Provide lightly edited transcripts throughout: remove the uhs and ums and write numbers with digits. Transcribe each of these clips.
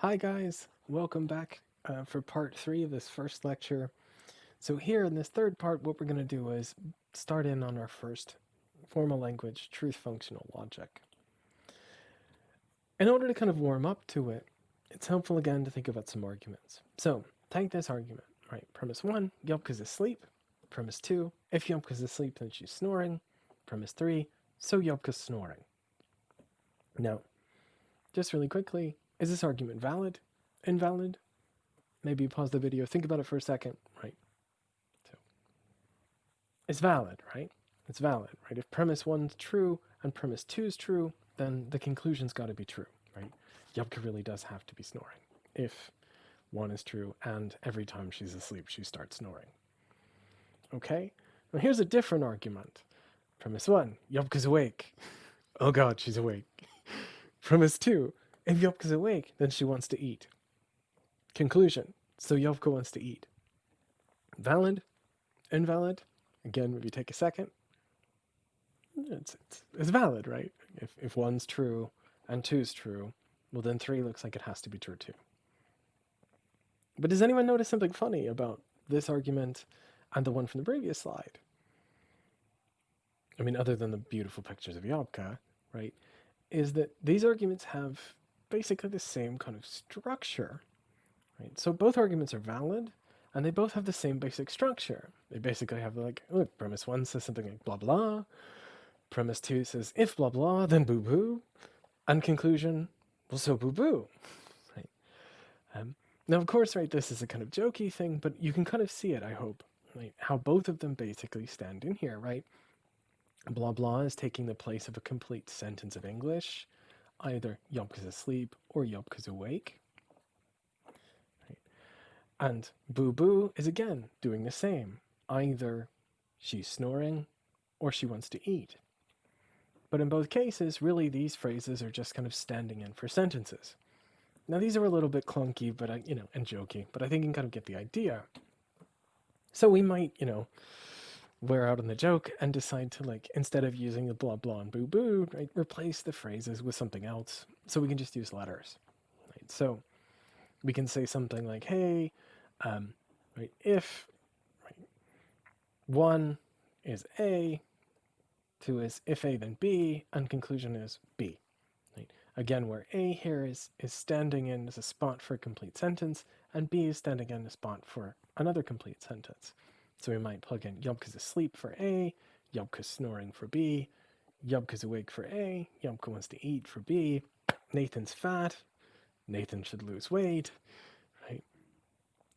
Hi guys, welcome back for part 3 of this first lecture. So here in this third part, what we're going to do is start in on our first formal language, truth functional logic. In order to kind of warm up to it, it's helpful again to think about some arguments. So take this argument, right? Premise 1, Yopka's asleep. Premise 2, if Yopka's asleep, then she's snoring. Premise 3, so Yopka's snoring. Now, just really quickly, is this argument valid? Invalid? Maybe pause the video, think about it for a second, right? So it's valid, right? It's valid, right? If premise 1's true and premise 2 is true, then the conclusion's got to be true, right? Yubka really does have to be snoring if 1 is true and every time she's asleep she starts snoring. Okay? Now here's a different argument. Premise 1, Yubka's awake. Oh god, she's awake. Premise 2, if Yubka's awake, then she wants to eat. Conclusion, so Yubka wants to eat. Valid? Invalid? Again, maybe take a second. It's valid, right? If 1's true and 2's true, well then 3 looks like it has to be true too. But does anyone notice something funny about this argument and the one from the previous slide? I mean, other than the beautiful pictures of Yabka, right? Is that these arguments have basically the same kind of structure, right? So both arguments are valid, and they both have the same basic structure. They basically have like, look, premise 1 says something like blah blah, premise 2 says if blah blah, then boo boo, and conclusion, well, so boo boo. Right? Now, of course, right, this is a kind of jokey thing, but you can kind of see it, I hope, right? How both of them basically stand in here, right? Blah blah is taking the place of a complete sentence of English, either Yopka's asleep or Yopka's awake. Right? And boo boo is again doing the same, either she's snoring or she wants to eat. But in both cases, really, these phrases are just kind of standing in for sentences. Now, these are a little bit clunky, but and jokey, but I think you can kind of get the idea. So we might, wear out on the joke and decide to, like, instead of using the blah blah and boo boo, right, replace the phrases with something else. So we can just use letters, right? So we can say something like, hey, right, if right, 1 is A, 2 is if A then B, and conclusion is B. Right? Again, where A here is standing in as a spot for a complete sentence, and B is standing in a spot for another complete sentence. So we might plug in Yubka's asleep for A, Yubka's snoring for B, Yubka's awake for A, Yubka wants to eat for B, Nathan's fat, Nathan should lose weight, right?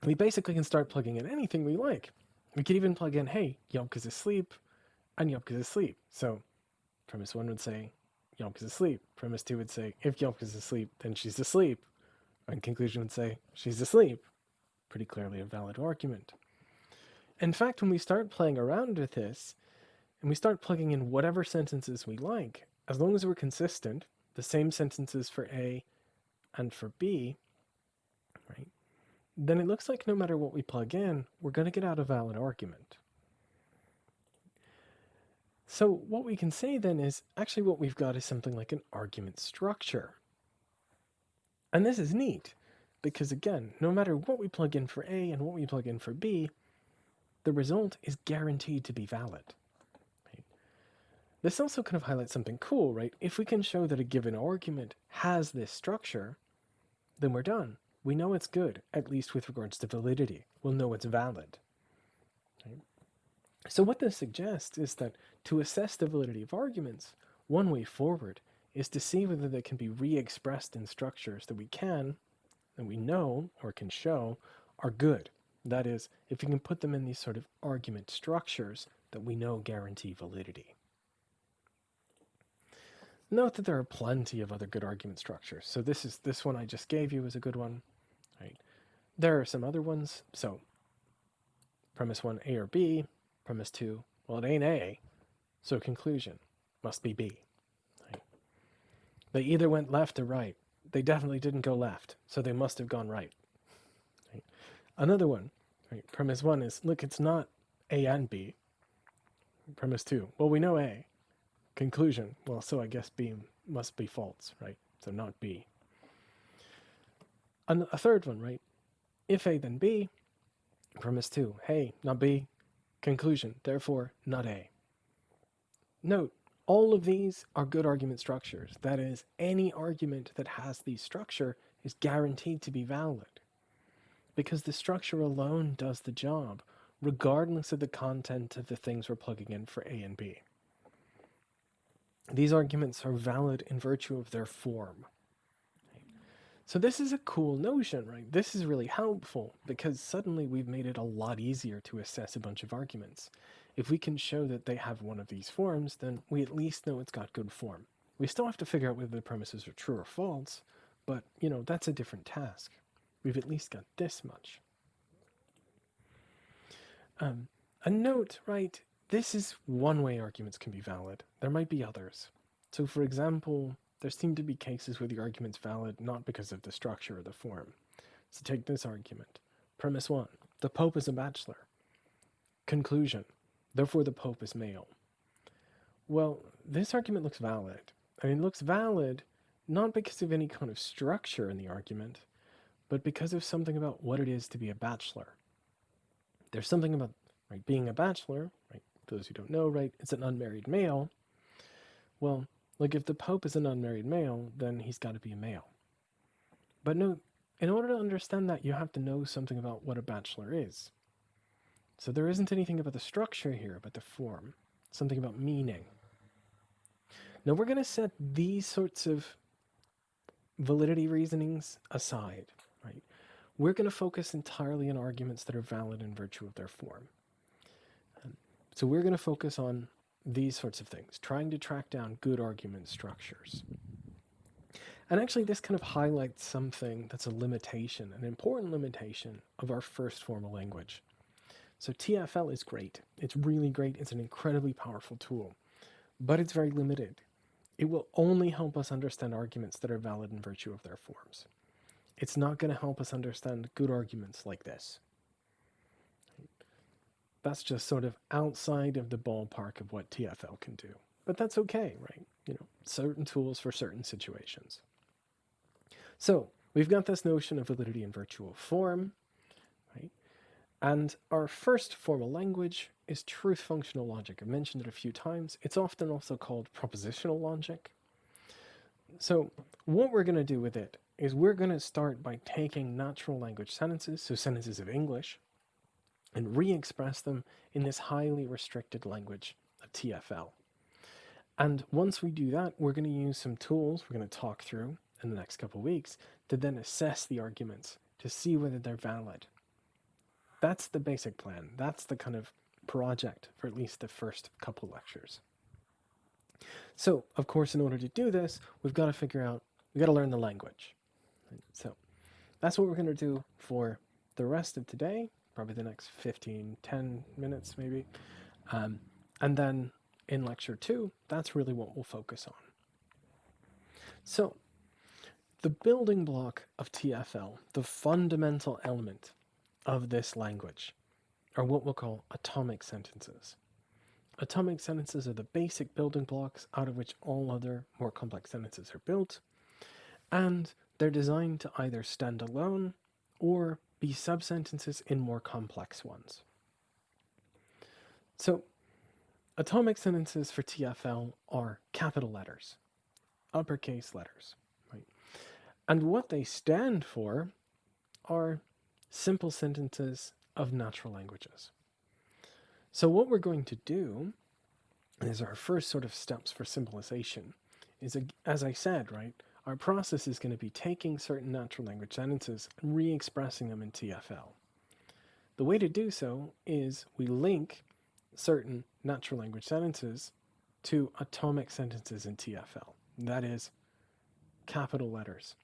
We basically can start plugging in anything we like. We could even plug in, hey, Yubka's asleep, and Yubka's asleep. So premise 1 would say, Yopka's asleep. Premise 2 would say, if Yopka's asleep, then she's asleep. And conclusion would say, she's asleep. Pretty clearly a valid argument. In fact, when we start playing around with this, and we start plugging in whatever sentences we like, as long as we're consistent, the same sentences for A and for B, right, then it looks like no matter what we plug in, we're going to get out a valid argument. So what we can say then is, actually what we've got is something like an argument structure. And this is neat, because again, no matter what we plug in for A and what we plug in for B, the result is guaranteed to be valid. Right? This also kind of highlights something cool, right? If we can show that a given argument has this structure, then we're done. We know it's good, at least with regards to validity. We'll know it's valid. Right? So what this suggests is that to assess the validity of arguments, one way forward is to see whether they can be re-expressed in structures that we know or can show are good. That is, if we can put them in these sort of argument structures that we know guarantee validity. Note that there are plenty of other good argument structures. So this one I just gave you is a good one. Right? There are some other ones. So premise 1, A or B. Premise 2, well, it ain't A. So conclusion must be B. Right? They either went left or right. They definitely didn't go left, so they must have gone right. Right? Another one, right? Premise 1 is, look, it's not A and B. Premise 2, well, we know A. Conclusion, well, so I guess B must be false, right? So not B. A third one, right? If A, then B. Premise 2, hey, not B. Conclusion, therefore, not A. Note, all of these are good argument structures. That is, any argument that has the structure is guaranteed to be valid, because the structure alone does the job, regardless of the content of the things we're plugging in for A and B. These arguments are valid in virtue of their form. So this is a cool notion, right? This is really helpful because suddenly we've made it a lot easier to assess a bunch of arguments. If we can show that they have one of these forms, then we at least know it's got good form. We still have to figure out whether the premises are true or false, but, that's a different task. We've at least got this much. A note, right? This is one way arguments can be valid. There might be others. So, for example, there seem to be cases where the argument's valid not because of the structure or the form. So take this argument. Premise 1, the Pope is a bachelor. Conclusion, therefore the Pope is male. Well, this argument looks valid. It looks valid not because of any kind of structure in the argument, but because of something about what it is to be a bachelor. There's something about being a bachelor, right? For those who don't know, right, it's an unmarried male. Well, like if the Pope is an unmarried male, then he's got to be a male. But no, in order to understand that, you have to know something about what a bachelor is. So there isn't anything about the structure here, but the form. Something about meaning. Now we're going to set these sorts of validity reasonings aside, right? We're going to focus entirely on arguments that are valid in virtue of their form. So we're going to focus on these sorts of things, trying to track down good argument structures. And actually, this kind of highlights something that's a limitation, an important limitation of our first formal language. So TFL is great. It's really great. It's an incredibly powerful tool, but it's very limited. It will only help us understand arguments that are valid in virtue of their forms. It's not going to help us understand good arguments like this. That's just sort of outside of the ballpark of what TFL can do. But that's okay, right? Certain tools for certain situations. So we've got this notion of validity in virtue of form, right? And our first formal language is truth functional logic. I've mentioned it a few times. It's often also called propositional logic. So what we're going to do with it is we're going to start by taking natural language sentences, so sentences of English, and re-express them in this highly restricted language of TFL. And once we do that, we're going to use some tools we're going to talk through in the next couple of weeks to then assess the arguments to see whether they're valid. That's the basic plan. That's the kind of project for at least the first couple lectures. So, of course, in order to do this, we've got to learn the language. So that's what we're going to do for the rest of today, probably the next 10 minutes maybe. And then in lecture 2, that's really what we'll focus on. So the building block of TFL, the fundamental element of this language, are what we'll call atomic sentences. Atomic sentences are the basic building blocks out of which all other more complex sentences are built, and they're designed to either stand alone or be subsentences in more complex ones. So atomic sentences for TFL are capital letters, uppercase letters, right? And what they stand for are simple sentences of natural languages. So what we're going to do is our first sort of steps for symbolization is, as I said, right, our process is going to be taking certain natural language sentences and re-expressing them in TFL. The way to do so is we link certain natural language sentences to atomic sentences in TFL. That is, capital letters.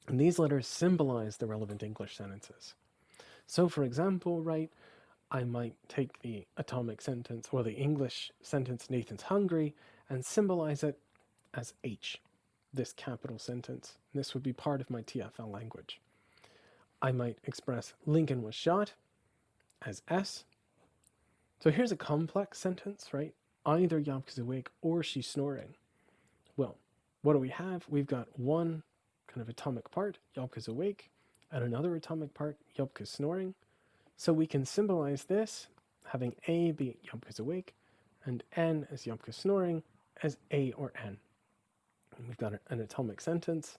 And these letters symbolize the relevant English sentences. So, for example, right, I might take the atomic sentence or the English sentence, Nathan's hungry, and symbolize it as H, this capital sentence. This would be part of my TFL language. I might express Lincoln was shot as S. So here's a complex sentence, right? Either Yapka's awake or she's snoring. Well, what do we have? We've got one kind of atomic part, Yopka's awake, and another atomic part, Yopka's snoring. So we can symbolize this, having A be Yopka's awake, and N as Yopka's snoring, as A or N. And we've got an atomic sentence,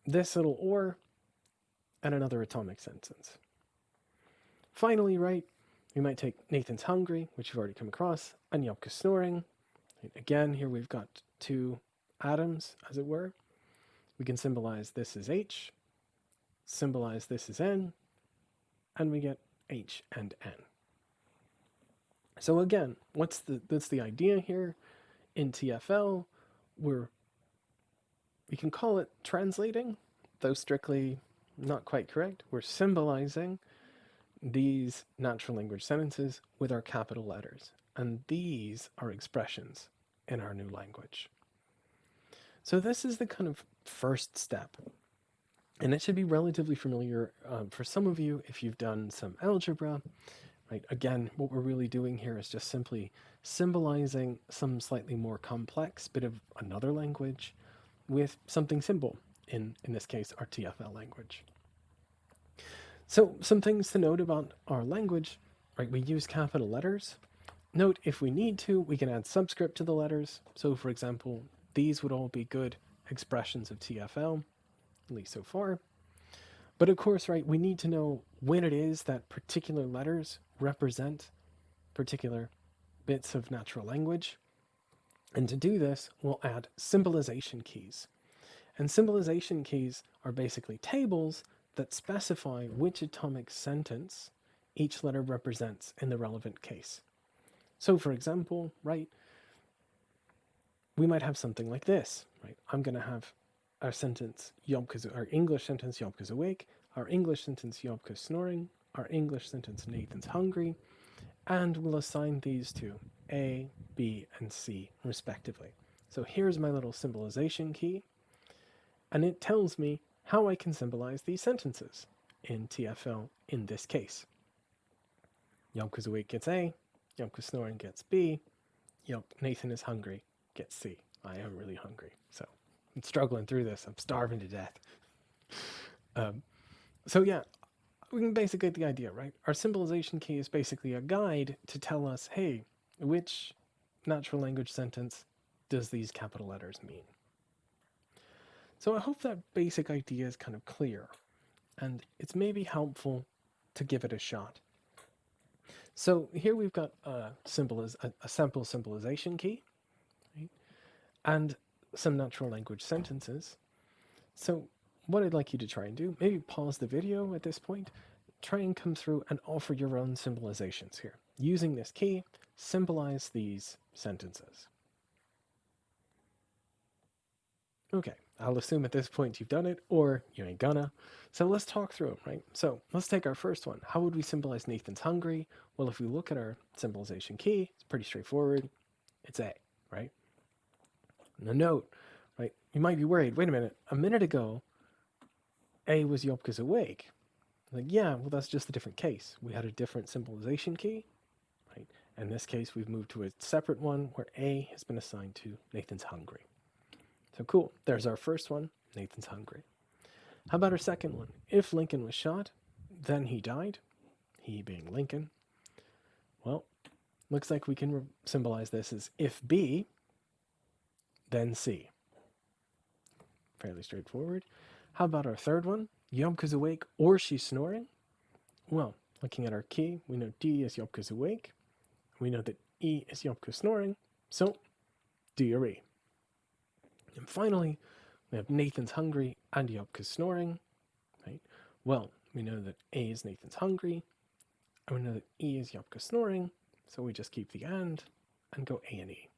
this little or, and another atomic sentence. Finally, right, we might take Nathan's hungry, which we've already come across, and Yopka's snoring. Again, here we've got two atoms, as it were. We can symbolize this as H, symbolize this as N, and we get H and N. So again, what's the idea here? In TFL, we can call it translating, though strictly not quite correct. We're symbolizing these natural language sentences with our capital letters, and these are expressions in our new language. So this is the kind of first step, and it should be relatively familiar for some of you if you've done some algebra. Right? Again, what we're really doing here is just simply symbolizing some slightly more complex bit of another language with something simple, in this case, our TFL language. So some things to note about our language, right? We use capital letters. Note, if we need to, we can add subscript to the letters. So for example, these would all be good expressions of TFL, at least so far. But of course, right, we need to know when it is that particular letters represent particular bits of natural language. And to do this, we'll add symbolization keys. And symbolization keys are basically tables that specify which atomic sentence each letter represents in the relevant case. So for example, right, we might have something like this, right? I'm going to have our sentence, our English sentence, Yopka's awake, our English sentence, Yopka's snoring, our English sentence, Nathan's hungry, and we'll assign these to A, B, and C, respectively. So here's my little symbolization key, and it tells me how I can symbolize these sentences in TFL in this case. Yopka's awake gets A, Yopka's snoring gets B, Nathan is hungry gets C. I am really hungry, so I'm struggling through this. I'm starving to death. So yeah, we can basically get the idea, right? Our symbolization key is basically a guide to tell us, hey, which natural language sentence does these capital letters mean? So I hope that basic idea is kind of clear, and it's maybe helpful to give it a shot. So here we've got a sample symbolization key, right? And some natural language sentences. So what I'd like you to try and do, maybe pause the video at this point, try and come through and offer your own symbolizations here. Using this key, symbolize these sentences. Okay, I'll assume at this point you've done it, or you ain't gonna. So let's talk through them, right? So let's take our first one. How would we symbolize Nathan's hungry? Well, if we look at our symbolization key, it's pretty straightforward. It's A, right? Now note, right, you might be worried, wait a minute ago, A was Yopka's awake. Like, yeah, well, that's just a different case. We had a different symbolization key, right? In this case, we've moved to a separate one where A has been assigned to Nathan's hungry. So cool, there's our first one, Nathan's hungry. How about our second one? If Lincoln was shot, then he died, he being Lincoln. Well, looks like we can symbolize this as if B, then C. Fairly straightforward. How about our third one? Yopka's awake or she's snoring? Well, looking at our key, we know D is Yopka's awake. We know that E is Yopka's snoring. So, D or E. And finally, we have Nathan's hungry and Yopka's snoring. Right? Well, we know that A is Nathan's hungry. And we know that E is Yopka's snoring. So we just keep the and go A and E.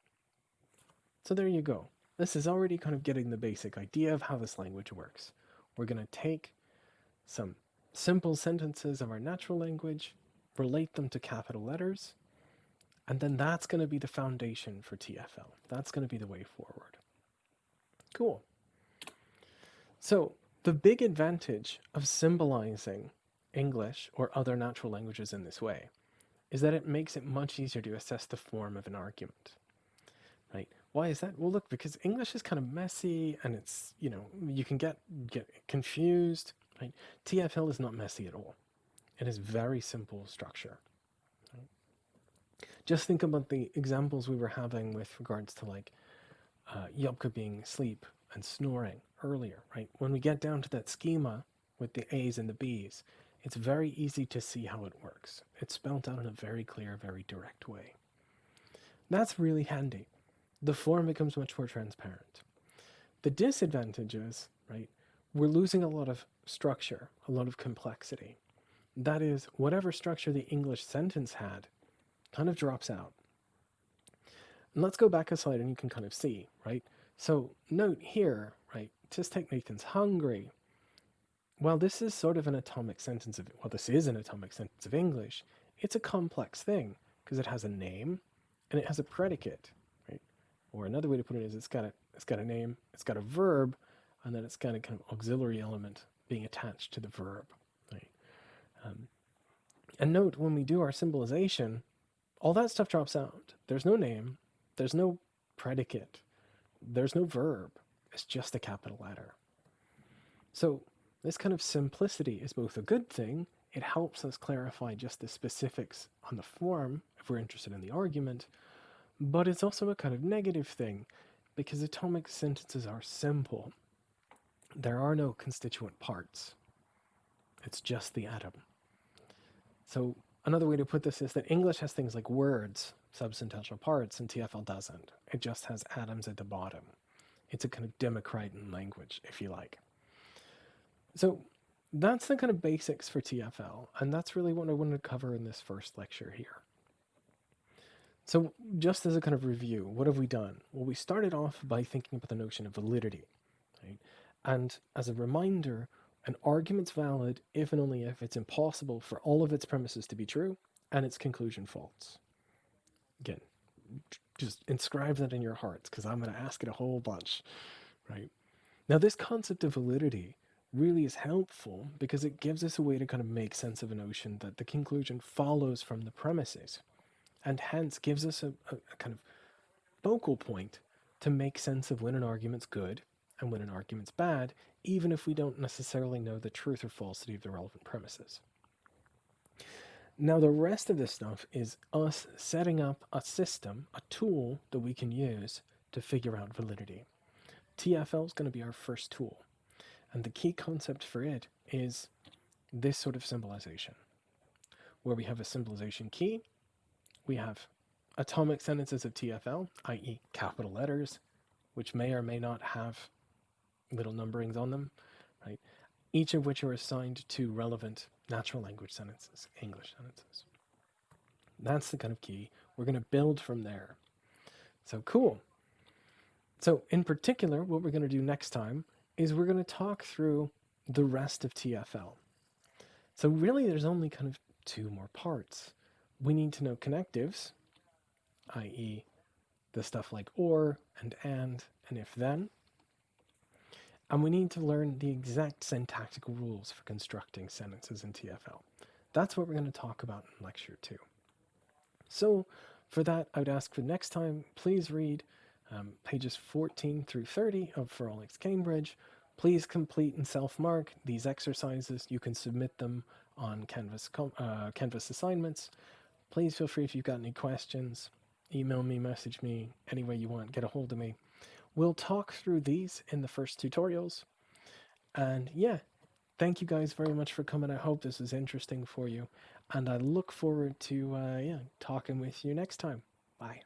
So there you go. This is already kind of getting the basic idea of how this language works. We're going to take some simple sentences of our natural language, relate them to capital letters, and then that's going to be the foundation for TFL. That's going to be the way forward. Cool. So the big advantage of symbolizing English or other natural languages in this way is that it makes it much easier to assess the form of an argument. Right? Why is that? Well, look, because English is kind of messy and it's, you can get confused, right? TFL is not messy at all. It is very simple structure. Right? Just think about the examples we were having with regards to like Yopka being asleep and snoring earlier, right? When we get down to that schema with the A's and the B's, it's very easy to see how it works. It's spelled out in a very clear, very direct way. That's really handy. The form becomes much more transparent. The disadvantages, right? We're losing a lot of structure, a lot of complexity. That is, whatever structure the English sentence had kind of drops out. And let's go back a slide and you can kind of see, right? So note here, right? Just take Nathan's hungry. Well, this is sort of an atomic sentence of, well, this is an atomic sentence of English. It's a complex thing because it has a name and it has a predicate, right? Or another way to put it is it's got a name, it's got a verb, and then it's got a kind of auxiliary element being attached to the verb, right? Um, and note when we do our symbolization, all that stuff drops out. There's no name, there's no predicate, there's no verb. It's just a capital letter. So this kind of simplicity is both a good thing. It helps us clarify just the specifics on the form if we're interested in the argument, but it's also a kind of negative thing because atomic sentences are simple. There are no constituent parts. It's just the atom. So another way to put this is that English has things like words, substantial parts, and TFL doesn't. It just has atoms at the bottom. It's a kind of Democritan language, if you like. So that's the kind of basics for TFL, and that's really what I wanted to cover in this first lecture here. So just as a kind of review, what have we done? Well, we started off by thinking about the notion of validity, right? And as a reminder, an argument's valid if and only if it's impossible for all of its premises to be true and its conclusion false. Again, just inscribe that in your hearts because I'm going to ask it a whole bunch, right? Now, this concept of validity really is helpful because it gives us a way to kind of make sense of a notion that the conclusion follows from the premises and hence gives us a kind of focal point to make sense of when an argument's good and when an argument's bad, even if we don't necessarily know the truth or falsity of the relevant premises. Now, the rest of this stuff is us setting up a system, a tool that we can use to figure out validity. TFL is going to be our first tool. And the key concept for it is this sort of symbolization, where we have a symbolization key, we have atomic sentences of TFL, i.e. capital letters, which may or may not have little numberings on them, right? Each of which are assigned to relevant natural language sentences, English sentences. That's the kind of key. We're going to build from there. So cool. So in particular, what we're going to do next time is we're going to talk through the rest of TFL. So really there's only kind of two more parts. We need to know connectives, i.e. the stuff like or and if then. And we need to learn the exact syntactical rules for constructing sentences in TFL. That's what we're going to talk about in lecture 2. So for that, I would ask for next time, please read pages 14 through 30 of For All X Cambridge. Please complete and self-mark these exercises. You can submit them on Canvas assignments. Please feel free if you've got any questions. Email me, message me, any way you want, get a hold of me. We'll talk through these in the first tutorials. And yeah, thank you guys very much for coming. I hope this is interesting for you. And I look forward to talking with you next time. Bye.